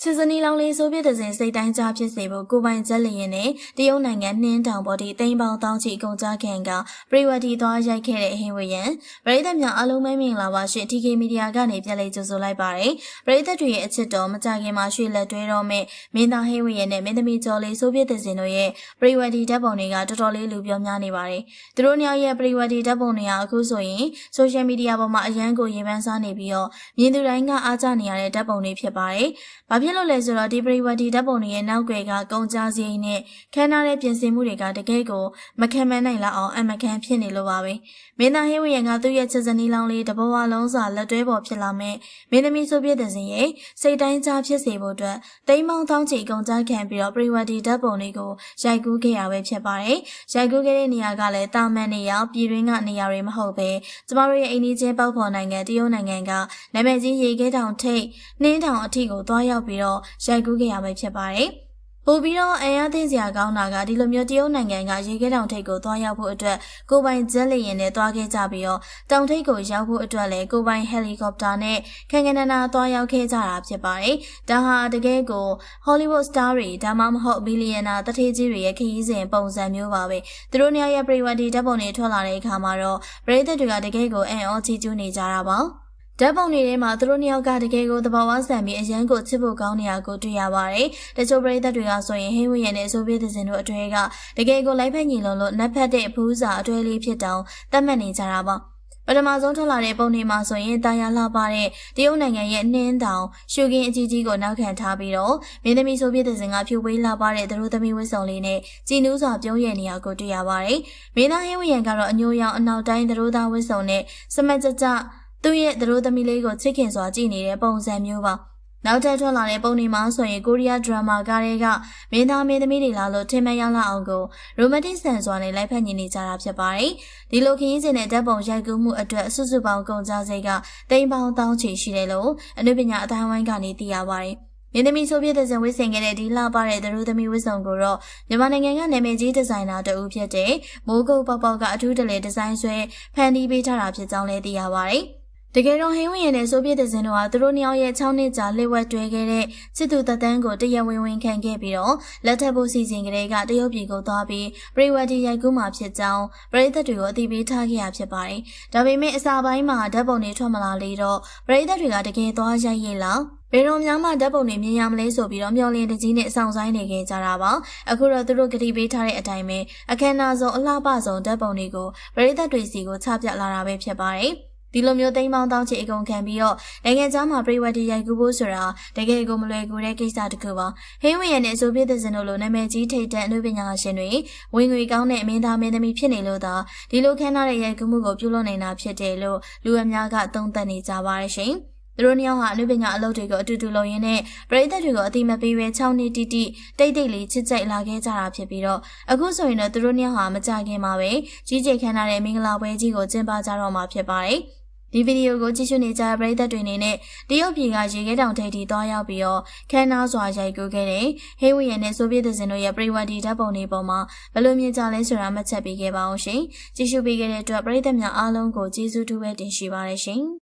စစ်စနီလောင်လေးဆိုပြတဲ့စဉ်စိတ်တိုင်းကြားဖြစ်စေဖို့ကိုပိုင်ချက်လျင်နဲ့တရုတ်နိုင်ငံနှင်းတောင်ပေါ်ဒီတိမ်ပေါင်းတောင်းချီကုန်ကြခံကပရိဝတီသွားရိုက်ခဲ့တဲ့ဟင်းဝရံပရိသတ်များအားလုံးပဲမင်္ဂလာပါရှင် TK မီဒီယာကနေပြန်လည်ကြိုဆိုလိုက်ပါတယ်ပရိသတ်တွေရဲ့အချစ်တော်မကြခင်မှာရွှေလက်တွဲတော့မဲ့မင်းသားဟင်းဝရံနဲ့မင်းသမီးကျော်လေးဆိုပြတဲ့စဉ်တို့ရဲ့ပရိဝတီဓာတ်ပုံတွေကတော်တော်လေးလူပြောများနေပါတယ်သူတို့နှစ်ယောက်ရဲ့ပရိဝတီဓာတ်ပုံတွေကအခုဆိုရင်ဆိုရှယ်မီဒီယာပေါ်မှာအရန်ကိုရေပန်းစားနေပြီးတော့မြင်သူတိုင်းကအားကျနေရတဲ့ဓာတ်ပုံတွေဖြစ်ပါတယ်ဘာဖြစ်လို့လဲဆိုတော့ဒီပရိဝတီဓာတ်ပုံတွေရဲ့နောက်ွယ်ကကုန်ကြစည်နဲ့ခန်းထားတဲ့ပြင်ဆင်မှုတွေကတကယ်ကိုမခံမနိုင်လောက်အောင်အမကန်ဖြစ်နေလို့ပါပဲမင်းသားဟင်းဝရံကသူ့ရဲ့ချက်စနီးလောင်းလေးတဘောဝလုံးစာလက်တွဲပေါ်ဖြစ်လာမဲ့မင်းသမီးဆိုပြတဲ့စဉ်ရဲ့စိတ်တိုင်းကြားဖြစ်စေဖို့အတွက်တိမ်မောင်းတောင်းချီကုန်ကြခံပြီးတော့ပရိဝတီဓာတ်ပုံတွေကိုရိုက်ကူးခဲ့ရပဲဖြစ်ပါတယ်ရိုက်ကူးခဲ့တဲ့နေရာကလည်းတာမန်နေရာပြည်တွင်းကနေရာတွေမဟုတ်ပဲကျမတို့ရဲ့အိမ်ကြီးချင်းပေါက်ဖော်နိုင်ငံတရုတ်နိုင်ငံကနာမည်ကြီးရေခဲတောင်ထိပ်နှင်းတောင်အထိကိုသွားရောက်ပြီးတော့ရိုက်ကူးခဲ့ရပဲဖြစ်ပါတယ်ပို့ပြီးတော့အန်ရသိစရာကောင်းတာကဒီလိုမျိုးတရုတ်နိုင်ငံကရေခဲတောင်ထိပ်ကိုသွားရောက်ဖို့အတွက်ကိုပိုင်ဂျက်လီရင်နဲ့သွားခဲ့ကြပြီးတော့တောင်ထိပ်ကိုရောက်ဖို့အတွက်လည်းကိုပိုင်ဟယ်လီကော်ပတာနဲ့ခန်ခနနာသွားရောက်ခဲ့ကြတာဖြစ်ပါတယ်။ဒါဟာတကယ်ကိုဟောလိဝုဒ်စတားတွေဒါမှမဟုတ်ဘီလီယံနာတထေးကြီးတွေရဲ့ခရီးစဉ်ပုံစံမျိုးပါပဲ။သူတို့ရဲ့ပရိဝတီဓာတ်ပုံတွေထွက်လာတဲ့အခါမှာတော့ပရိသတ်တွေကတကယ်ကိုအံ့ဩချီးကျူးနေကြတာပါ။ဓာတ်ပုံတွေထဲမှာသူတို့နှစ်ယောက်ကတကယ်ကိုသဘာဝဆန်ပြီးအရန်ကိုချစ်ဖို့ကောင်းနေတာကိုတွေ့ရပါတယ်။တချို့ပရိသတ်တွေကဆိုရင်ဟင်းဝရံနဲ့ဆိုပြတဲ့စဉ်တို့အတွဲကတကယ်ကိုလိုက်ဖက်ညီလုံးလို့နက်ဖက်တဲ့ဘူးစာအတွဲလေးဖြစ်တောင်သတ်မှတ်နေကြတာပါ။ပထမဆုံးထွက်လာတဲ့ပုံတွေမှာဆိုရင်တာယာလှပတဲ့တရုတ်နိုင်ငံရဲ့နှင်းတောင်ရှုခင်းအကြီးကြီးကိုနောက်ခံထားပြီးတော့မင်းသမီးဆိုပြတဲ့စဉ်ကဖြူဝေးလှပတဲ့သူတို့သမီးဝတ်စုံလေးနဲ့ကြည်နူးစွာပြုံးရည်နေရာကိုတွေ့ရပါတယ်။မင်းသားဟင်းဝရံကတော့အညိုရောင်အနောက်တိုင်းသူတို့သားဝတ်စုံနဲ့စမတ်ကြကြသူ့ရဲ့သတို့သမီးလေးကိုချစ်ခင်စွာကြည့်နေတဲ့ပုံစံမျိုးပါနောက်ထပ်ထွက်လာတဲ့ပုံတွေမှာဆိုရင်ကိုရီးယားဒရမာကားတွေကမင်းသားမင်းသမီးတွေလာလို့ထင်မှန်ရလာအောင်ကိုရိုမန်တစ်ဆန်စွာနဲ့လိုက်ဖက်ညီနေကြတာဖြစ်ပါတယ်ဒီလိုခရီးစဉ်နဲ့ဓာတ်ပုံရိုက်ကူးမှုအတွက်စုစုပေါင်းကုန်ကြစိတ်ကတိမ်ပေါင်းတောင်းချီရှိတယ်လို့အနုပညာအတိုင်းဝိုင်းကနေသိရပါတယ်မင်းသမီးဆိုပြတဲ့ဇင်ဝစ်ဆင်ခဲ့တဲ့ဒီလှပတဲ့သတို့သမီးဝစ်စုံကိုတော့မြန်မာနိုင်ငံကနာမည်ကြီးဒီဇိုင်နာတဦးဖြစ်တဲ့မိုးကုတ်ပေါက်ပေါက်ကအထူးတလေဒီဇိုင်းဆွဲဖန်တီးပေးထားတာဖြစ်ကြောင်းလည်းသိရပါတယ်တကယ်တော့ဟင်းဝရံနဲ့ဆိုပြတဲ့ဇင်တို့ဟာသူတို့နှစ်ယောက်ရဲ့6နှစ်ကြာလှည့်ဝက်တွဲခဲ့တဲ့ချစ်သူတသန်းကိုတရဝင်ခံခဲ့ပြီးတော့လက်ထပ်ဖို့စီစဉ်ကလေးကတရုတ်ပြည်ကိုသွားပြီးပရိဝတီရိုက်ကူးမှာဖြစ်ကြောင်းပရိသတ်တွေကိုအသိပေးထားခဲ့ရဖြစ်ပါတယ်။ဒါပေမဲ့အစာပိုင်းမှာဓာတ်ပုံတွေထွက်မလာလေတော့ပရိသတ်တွေကတကယ်သွားရိုက်ရလားဘယ်တော့မှဓာတ်ပုံတွေမြင်ရမလဲဆိုပြီးတော့မျောလင်းတကြီးနဲ့စောင့်ဆိုင်နေခဲ့ကြတာပါအခုတော့သူတို့ကတိပေးထားတဲ့အတိုင်းပဲအခမ်းအနားဆုံးအလှပဆုံးဓာတ်ပုံတွေကိုပရိသတ်တွေစီကိုချပြလာတာပဲဖြစ်ပါတယ်ဒီလိုမျိုးသိမ်းပေါင်းတောင်းချီအကုန်ခံပြီးတော့နိုင်ငံခြားမှာပရိဝတီရိုက်ကူးဖို့ဆိုတာတကယ်ကိုမလွယ်ကူတဲ့ကိစ္စတစ်ခုပါဟင်းဝရံနဲ့ဆိုပြတဲ့စင်တို့လိုနာမည်ကြီးထိပ်တန်းအနုပညာရှင်တွေဝင်ငွေကောင်းတဲ့အမင်းသားမင်းသမီးဖြစ်နေလို့သာဒီလိုခမ်းနားတဲ့ရိုက်ကူးမှုကိုပြုလုပ်နေတာဖြစ်တယ်လို့လူအများကသုံးသပ်နေကြပါတယ်ရှင်သူတို့နှစ်ယောက်ဟာအနုပညာအလုပ်တွေကိုအတူတူလုပ်ရင်းနဲ့ပရိသတ်တွေကိုအတိမပေးပဲ6နှစ်တိတိတိတ်တိတ်လေးချစ်ကြိုက်လာခဲ့ကြတာဖြစ်ပြီးတော့အခုဆိုရင်တော့သူတို့နှစ်ယောက်ဟာမကြခင်မှာပဲကြီးကျယ်ခမ်းနားတဲ့မင်္ဂလာပွဲကြီးကိုကျင်းပကြတော့မှာဖြစ်ပါတယ်ဒီဗီဒီယိုကိုကြည့်ရှုနေကြတဲ့ပရိသတ်တွေအနေနဲ့တရုတ်ပြည်ကရေခဲတောင်ထိပ်ထိသွားရောက်ပြီးတော့ခမ်းနားစွာရိုက်ကူးခဲ့တဲ့ဟင်းဝရံနဲ့ဆိုပြတဲ့ဇင်တို့ရဲ့ပရိဝတီဓာတ်ပုံတွေပေါ်မှာဘယ်လိုမြင်ကြလဲဆိုတာမှတ်ချက်ပေးခဲ့ပါအောင်ရှင်ကြည့်ရှုပေးခဲ့တဲ့အတွက်ပရိသတ်များအားလုံးကိုကျေးဇူးတူပဲတင်ရှိပါတယ်ရှင်